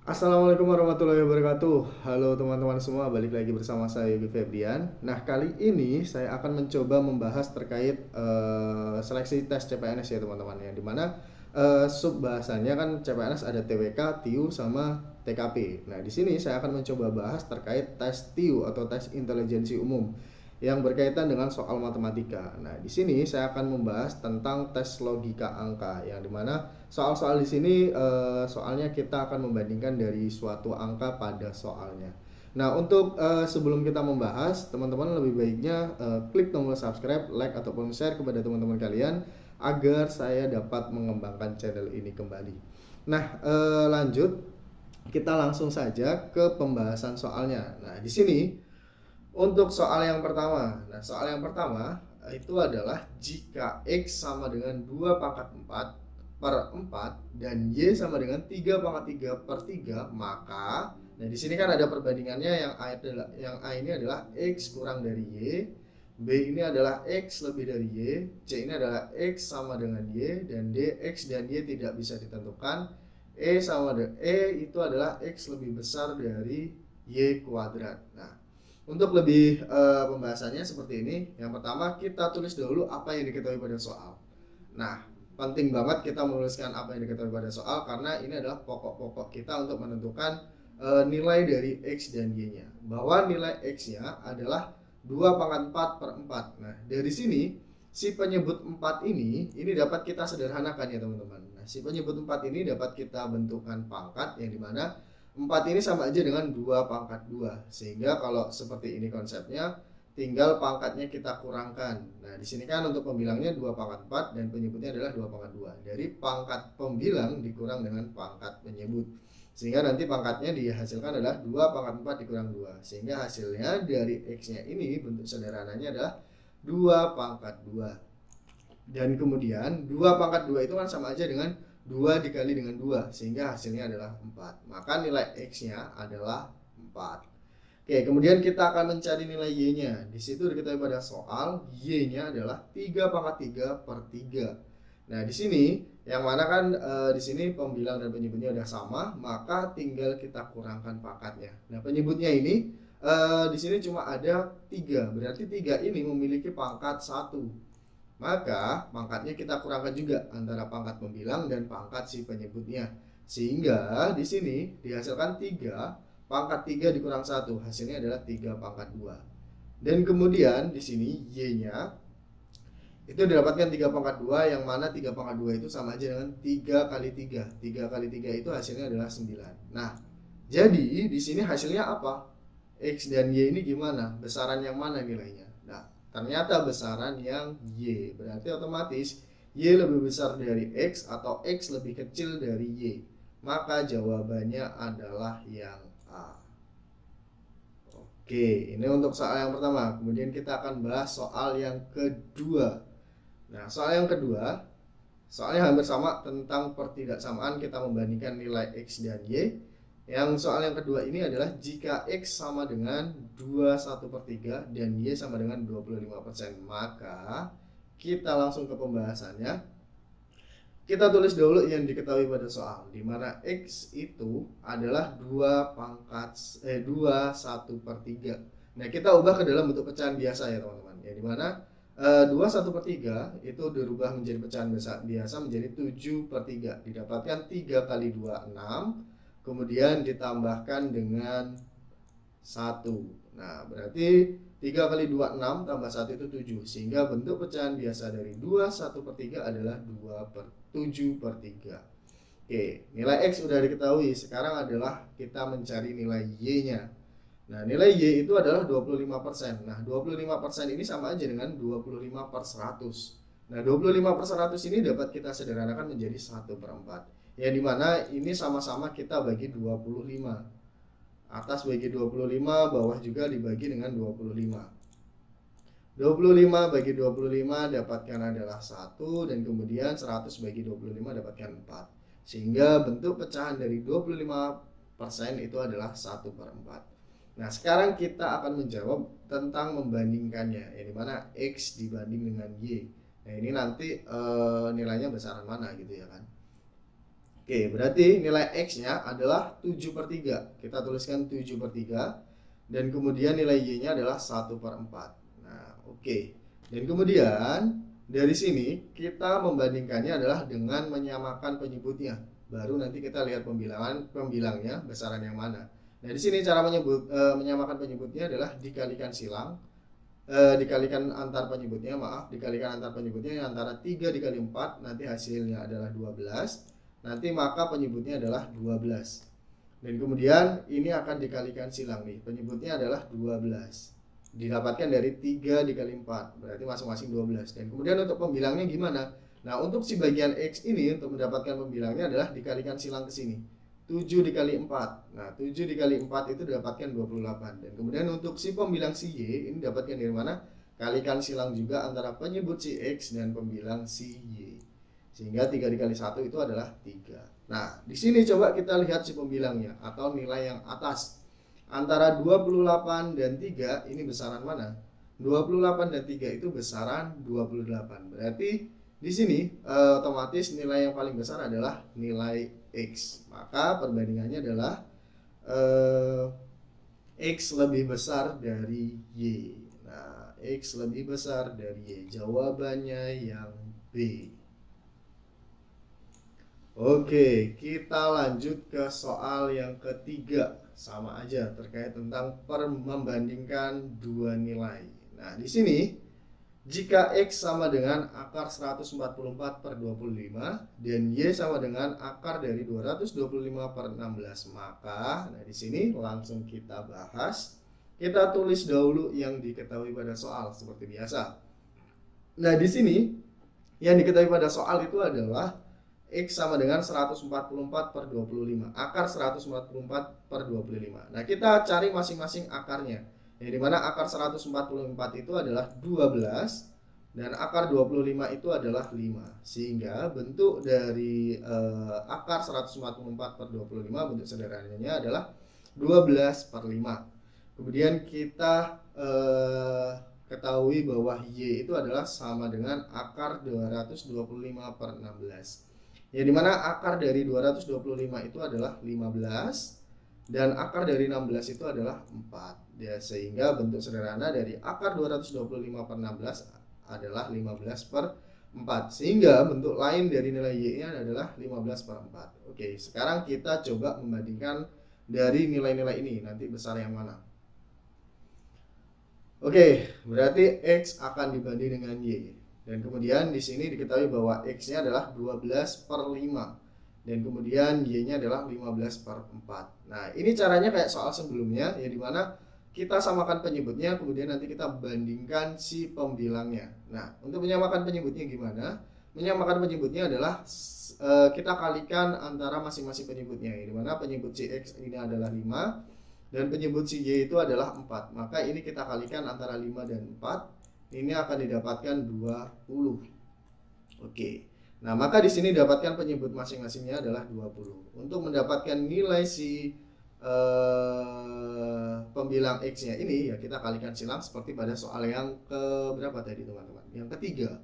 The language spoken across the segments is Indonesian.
Assalamualaikum warahmatullahi wabarakatuh. Halo teman-teman semua, balik lagi bersama saya Yogi Febrian. Nah, kali ini saya akan mencoba membahas terkait seleksi tes CPNS ya teman-teman ya. Dimana sub bahasanya kan CPNS ada TWK, TIU sama TKP. Nah, di sini saya akan mencoba bahas terkait tes TIU atau tes intelijensi umum yang berkaitan dengan soal matematika. Nah, di sini saya akan membahas tentang tes logika angka, yang dimana soal-soal di sini soalnya kita akan membandingkan dari suatu angka pada soalnya. Nah, untuk sebelum kita membahas, teman-teman lebih baiknya klik tombol subscribe, like ataupun share kepada teman-teman kalian agar saya dapat mengembangkan channel ini kembali. Nah, lanjut kita langsung saja ke pembahasan soalnya. Nah, di sini untuk soal yang pertama. Nah, soal yang pertama itu adalah jika X sama dengan 2 pangkat 4 per 4 dan Y sama dengan 3 pangkat 3 per 3, maka nah di sini kan ada perbandingannya, yang A ini adalah X kurang dari Y, B ini adalah X lebih dari Y, C ini adalah X sama dengan Y, dan D X dan Y tidak bisa ditentukan. E itu adalah X lebih besar dari Y kuadrat. Nah, untuk lebih pembahasannya seperti ini. Yang pertama kita tulis dulu apa yang diketahui pada soal. Nah, penting banget kita menuliskan apa yang diketahui pada soal karena ini adalah pokok-pokok kita untuk menentukan nilai dari X dan Y-nya. Bahwa nilai X-nya adalah 2 pangkat 4 per 4. Nah, dari sini si penyebut 4 ini dapat kita sederhanakan ya teman-teman. Nah, si penyebut 4 ini dapat kita bentukkan pangkat, yang dimana 4 ini sama aja dengan 2 pangkat 2. Sehingga kalau seperti ini konsepnya, tinggal pangkatnya kita kurangkan. Nah, di sini kan untuk pembilangnya 2 pangkat 4 dan penyebutnya adalah 2 pangkat 2. Dari pangkat pembilang dikurang dengan pangkat penyebut. Sehingga nanti pangkatnya dihasilkan adalah 2 pangkat 4 dikurang 2. Sehingga hasilnya dari X-nya ini bentuk sederhananya adalah 2 pangkat 2. Dan kemudian 2 pangkat 2 itu kan sama aja dengan 2 dikali dengan 2, sehingga hasilnya adalah 4. Maka nilai X-nya adalah 4. Oke, kemudian kita akan mencari nilai Y-nya. Di situ diketahui pada soal Y-nya adalah 3 pangkat 3 per 3. Nah, di sini yang mana kan di sini pembilang dan penyebutnya udah sama, maka tinggal kita kurangkan pangkatnya. Nah, penyebutnya ini di sini cuma ada 3. Berarti 3 ini memiliki pangkat 1. Maka pangkatnya kita kurangkan juga antara pangkat pembilang dan pangkat si penyebutnya. Sehingga di sini dihasilkan 3 pangkat 3 dikurang 1, hasilnya adalah 3 pangkat 2. Dan kemudian di sini Y-nya itu didapatkan 3 pangkat 2, yang mana 3 pangkat 2 itu sama aja dengan 3 kali 3. 3 kali 3 itu hasilnya adalah 9. Nah, jadi di sini hasilnya apa? X dan Y ini gimana? Besaran yang mana nilainya? Nah, ternyata besaran yang Y. Berarti otomatis Y lebih besar dari X atau X lebih kecil dari Y. Maka jawabannya adalah yang A. Oke, ini untuk soal yang pertama. Kemudian kita akan bahas soal yang kedua. Nah, soal yang kedua, soalnya hampir sama tentang pertidaksamaan kita membandingkan nilai X dan Y. Yang soal yang kedua ini adalah jika X sama dengan 21/3 dan Y sama dengan 25%, maka kita langsung ke pembahasannya. Kita tulis dulu yang diketahui pada soal, di mana X itu adalah 21/3. Nah, kita ubah ke dalam bentuk pecahan biasa ya teman-teman. Ya, di mana 21/3 itu dirubah menjadi pecahan biasa menjadi 7/3. Didapatkan 3 kali 2 6, kemudian ditambahkan dengan 1. Nah, berarti 3 kali 2 6 tambah 1 itu 7. Sehingga bentuk pecahan biasa dari 21/3 adalah 7/3. Oke, nilai X sudah diketahui. Sekarang adalah kita mencari nilai Y-nya. Nah, nilai Y itu adalah 25%. Nah, 25% ini sama aja dengan 25/100. Nah, 25/100 ini dapat kita sederhanakan menjadi 1/4. Ya, dimana ini sama-sama kita bagi 25. Atas bagi 25, bawah juga dibagi dengan 25. 25 bagi 25 dapatkan adalah 1, dan kemudian 100 bagi 25 dapatkan 4. Sehingga bentuk pecahan dari 25% itu adalah 1/4. Nah, sekarang kita akan menjawab tentang membandingkannya, yang dimana X dibanding dengan Y. Nah, ini nanti nilainya besaran mana gitu ya kan. Oke, berarti nilai X-nya adalah 7/3. Kita tuliskan 7/3. Dan kemudian nilai Y-nya adalah 1/4. Nah, oke. Dan kemudian dari sini kita membandingkannya adalah dengan menyamakan penyebutnya. Baru nanti kita lihat pembilangnya besaran yang mana. Nah, di sini cara menyamakan penyebutnya adalah dikalikan silang. Dikalikan antar penyebutnya, dikalikan antar penyebutnya antara 3 dikali 4, nanti hasilnya adalah 12. Nanti maka penyebutnya adalah 12. Dan kemudian ini akan dikalikan silang nih. Penyebutnya adalah 12. Didapatkan dari 3 dikali 4, berarti masing-masing 12. Dan kemudian untuk pembilangnya gimana? Nah, untuk si bagian X ini untuk mendapatkan pembilangnya adalah dikalikan silang ke sini. 7 dikali 4. Nah, 7 dikali 4 itu didapatkan 28. Dan kemudian untuk si pembilang si Y ini dapatkan dari mana? Kalikan silang juga antara penyebut si X dan pembilang si Y. Sehingga 3 dikali 1 itu adalah 3. Nah, di sini coba kita lihat si pembilangnya atau nilai yang atas. Antara 28 dan 3 ini besaran mana? 28 dan 3 itu besaran 28. Berarti di sini otomatis nilai yang paling besar adalah nilai X. Maka perbandingannya adalah X lebih besar dari Y. Nah, X lebih besar dari Y. Jawabannya yang B. Oke, kita lanjut ke soal yang ketiga. Sama aja terkait tentang membandingkan dua nilai. Nah, di sini jika X sama dengan akar 144/25 dan Y sama dengan akar dari 225/16, maka di sini langsung kita bahas. Kita tulis dahulu yang diketahui pada soal seperti biasa. Nah, di sini yang diketahui pada soal itu adalah X sama dengan 144/25. Akar 144/25. Nah, kita cari masing-masing akarnya. Yang dimana akar 144 itu adalah 12 dan akar 25 itu adalah 5. Sehingga bentuk dari akar 144/25 bentuk sederhananya adalah 12/5. Kemudian kita ketahui bahwa Y itu adalah sama dengan akar 225/16. Ya, dimana akar dari 225 itu /15 dan akar dari 16 itu adalah 4. Ya, sehingga bentuk sederhana dari akar 225/16 adalah 15/4. Sehingga bentuk lain dari nilai Y-nya adalah 15/4. Oke, sekarang kita coba membandingkan dari nilai-nilai ini, nanti besar yang mana. Oke, berarti X akan dibanding dengan Y. Dan kemudian di sini diketahui bahwa X-nya adalah 12/5 dan kemudian Y-nya adalah 15/4. Nah, ini caranya kayak soal sebelumnya, ya, dimana kita samakan penyebutnya, kemudian nanti kita bandingkan si pembilangnya. Nah, untuk menyamakan penyebutnya gimana? Menyamakan penyebutnya adalah kita kalikan antara masing-masing penyebutnya, ya, dimana penyebut si X ini adalah 5 dan penyebut si Y itu adalah 4. Maka ini kita kalikan antara 5 dan 4. Ini akan didapatkan 20. Oke. Nah, maka di sini dapatkan penyebut masing-masingnya adalah 20. Untuk mendapatkan nilai si pembilang X-nya ini, ya kita kalikan silang seperti pada soal yang ke berapa tadi, teman-teman? Yang ketiga.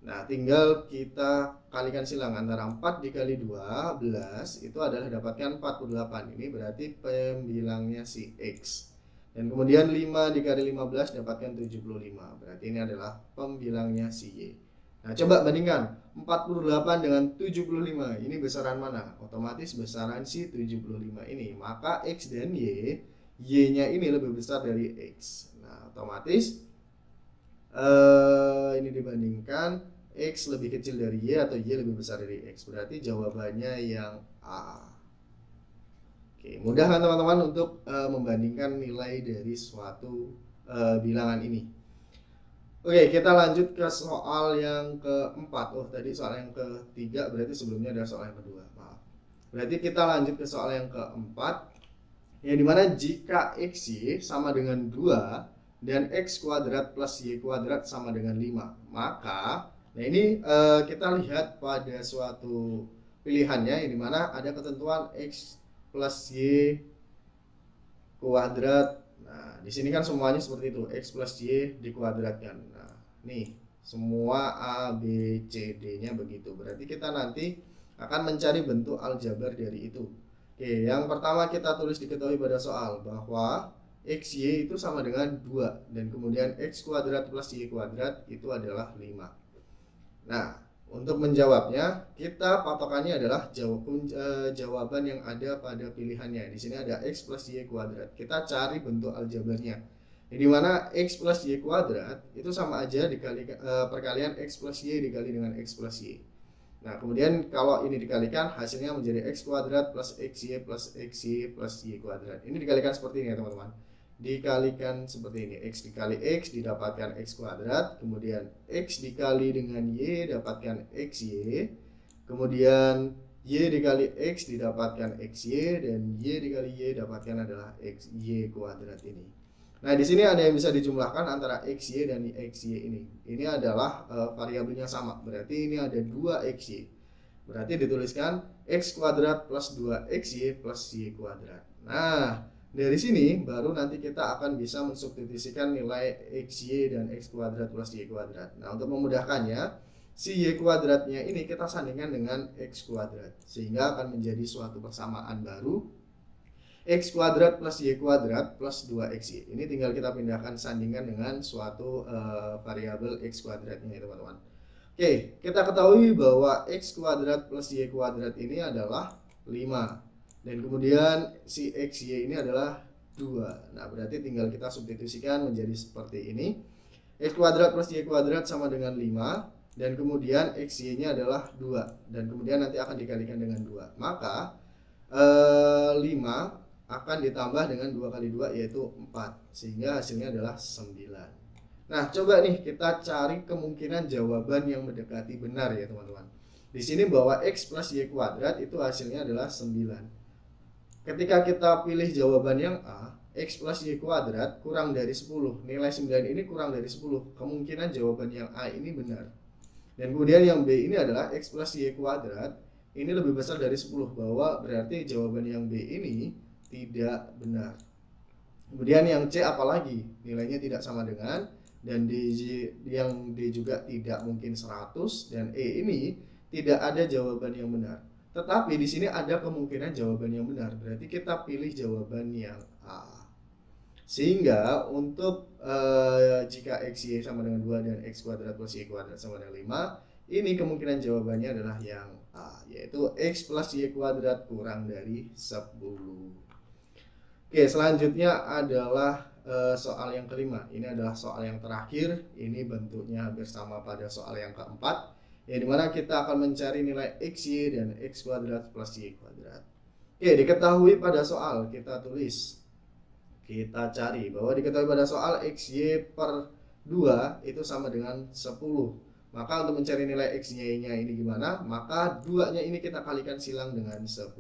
Nah, tinggal kita kalikan silang antara 4 dikali 12 itu adalah dapatkan 48. Ini berarti pembilangnya si X. Dan kemudian 5 dikali 15 dapatkan 75. Berarti ini adalah pembilangnya si Y. Nah, coba bandingkan 48 dengan 75. Ini besaran mana? Otomatis besaran si 75 ini. Maka X dan Y-nya ini lebih besar dari X. Nah, otomatis ini dibandingkan X lebih kecil dari Y atau Y lebih besar dari X. Berarti jawabannya yang A. Oke, mudah kan teman-teman untuk membandingkan nilai dari suatu bilangan ini. Oke, kita lanjut ke soal yang keempat. Oh, tadi soal yang ketiga, berarti sebelumnya ada soal yang kedua. Maaf. Berarti kita lanjut ke soal yang keempat, yang dimana jika XY sama dengan 2 dan X kuadrat plus Y kuadrat sama dengan 5, maka nah ini kita lihat pada suatu pilihannya, yang dimana ada ketentuan X plus Y kuadrat. Nah, di sini kan semuanya seperti itu, X plus Y dikuadratkan. Nah, nih semua A, B, C, D-nya begitu. Berarti kita nanti akan mencari bentuk aljabar dari itu. Oke, yang pertama kita tulis diketahui pada soal bahwa XY itu sama dengan 2 dan kemudian X kuadrat plus Y kuadrat itu adalah 5. Nah, untuk menjawabnya kita patokannya adalah jawaban yang ada pada pilihannya. Di sini ada X plus Y kuadrat. Kita cari bentuk aljabarnya. Di mana X plus Y kuadrat itu sama aja dikali perkalian X plus Y dikali dengan X plus Y. Nah, kemudian kalau ini dikalikan hasilnya menjadi X kuadrat plus XY plus XY plus Y kuadrat. Ini dikalikan seperti ini ya teman-teman. Dikalikan seperti ini, X dikali X didapatkan X kuadrat, kemudian X dikali dengan Y dapatkan XY, kemudian Y dikali X didapatkan XY, dan Y dikali Y dapatkan adalah XY kuadrat ini. Nah, di sini ada yang bisa dijumlahkan antara XY dan XY ini. Ini adalah variabelnya sama, berarti ini ada 2XY. Berarti dituliskan X kuadrat plus 2XY plus Y kuadrat. Nah, dari sini baru nanti kita akan bisa mensubstitusikan nilai XY dan X kuadrat plus Y kuadrat. Nah, untuk memudahkannya, si Y kuadratnya ini kita sandingkan dengan X kuadrat, sehingga akan menjadi suatu persamaan baru X kuadrat plus Y kuadrat plus 2XY. Ini tinggal kita pindahkan sandingkan dengan suatu variabel X kuadratnya ya teman-teman. Oke, kita ketahui bahwa X kuadrat plus Y kuadrat ini adalah 5. Dan kemudian si XY ini adalah 2. Nah, berarti tinggal kita substitusikan menjadi seperti ini. X kuadrat plus Y kuadrat sama dengan 5. Dan kemudian XY-nya adalah 2. Dan kemudian nanti akan dikalikan dengan 2. Maka 5 akan ditambah dengan 2 kali 2 yaitu 4. Sehingga hasilnya adalah 9. Nah, coba nih kita cari kemungkinan jawaban yang mendekati benar ya teman-teman. Di sini bahwa X plus Y kuadrat itu hasilnya adalah 9. Ketika kita pilih jawaban yang A, X plus Y kuadrat kurang dari 10. Nilai 9 ini kurang dari 10. Kemungkinan jawaban yang A ini benar. Dan kemudian yang B ini adalah X plus Y kuadrat. Ini lebih besar dari 10. Bahwa berarti jawaban yang B ini tidak benar. Kemudian yang C apalagi? Nilainya tidak sama dengan. Dan yang D juga tidak mungkin 100. Dan E ini tidak ada jawaban yang benar. Tetapi di sini ada kemungkinan jawaban yang benar. Berarti kita pilih jawaban yang A. Sehingga untuk jika XY sama dengan 2 dan X kuadrat plus Y kuadrat sama dengan 5, ini kemungkinan jawabannya adalah yang A, yaitu X plus Y kuadrat kurang dari 10. Oke, selanjutnya adalah soal yang kelima. Ini adalah soal yang terakhir. Ini bentuknya hampir sama pada soal yang keempat, ya, dimana kita akan mencari nilai XY dan X kuadrat plus Y kuadrat. Oke, diketahui pada soal kita tulis, kita cari bahwa diketahui pada soal XY per 2 itu sama dengan 10. Maka untuk mencari nilai XY-nya ini gimana? Maka 2-nya ini kita kalikan silang dengan 10.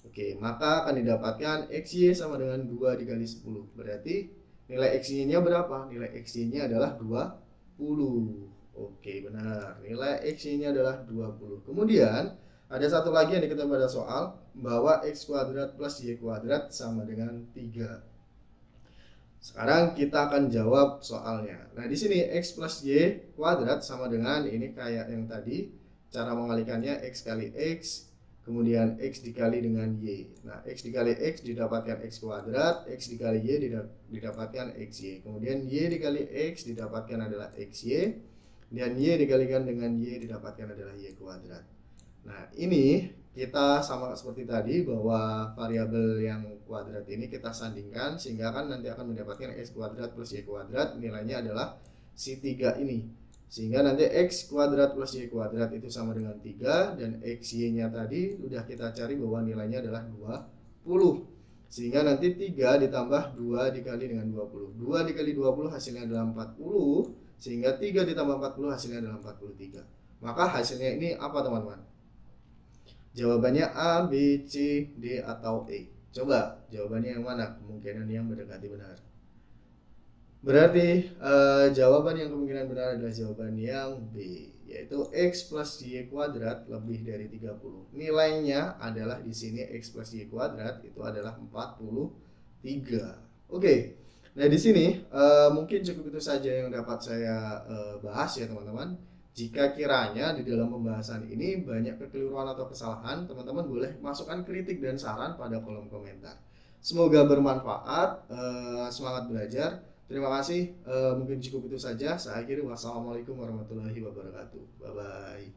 Oke, maka akan didapatkan XY sama dengan 2 dikali 10. Berarti nilai XY-nya berapa? Nilai XY-nya adalah 20. Oke, benar. Nilai XY-nya adalah 20. Kemudian ada satu lagi yang diketahui pada soal bahwa X kuadrat plus Y kuadrat sama dengan 3. Sekarang kita akan jawab soalnya. Nah, di sini X plus Y kuadrat sama dengan ini kayak yang tadi. Cara mengalikannya X kali X, kemudian X dikali dengan Y. Nah, X dikali X didapatkan X kuadrat, X dikali Y didapatkan XY. Kemudian Y dikali X didapatkan adalah XY. Dan Y dikalikan dengan Y didapatkan adalah Y kuadrat. Nah, ini kita sama seperti tadi bahwa variabel yang kuadrat ini kita sandingkan sehingga kan nanti akan mendapatkan X kuadrat plus Y kuadrat, nilainya adalah si 3 ini. Sehingga nanti X kuadrat plus Y kuadrat itu sama dengan 3 dan XY-nya tadi sudah kita cari bahwa nilainya adalah 20. Sehingga nanti 3 ditambah 2 dikali dengan 20. 2 dikali 20 hasilnya adalah 40. Sehingga 3 ditambah 40 hasilnya adalah 43. Maka hasilnya ini apa teman-teman? Jawabannya A, B, C, D, atau E. Coba jawabannya yang mana? Kemungkinan yang mendekati benar. Berarti jawaban yang kemungkinan benar adalah jawaban yang B, yaitu X plus Y kuadrat lebih dari 30. Nilainya adalah di sini X plus Y kuadrat itu adalah 43. Oke. Nah, di sini mungkin cukup itu saja yang dapat saya bahas ya teman-teman. Jika kiranya di dalam pembahasan ini banyak kekeliruan atau kesalahan, teman-teman boleh masukkan kritik dan saran pada kolom komentar. Semoga bermanfaat, semangat belajar. Terima kasih, mungkin cukup itu saja. Saya akhiri, wassalamualaikum warahmatullahi wabarakatuh. Bye-bye.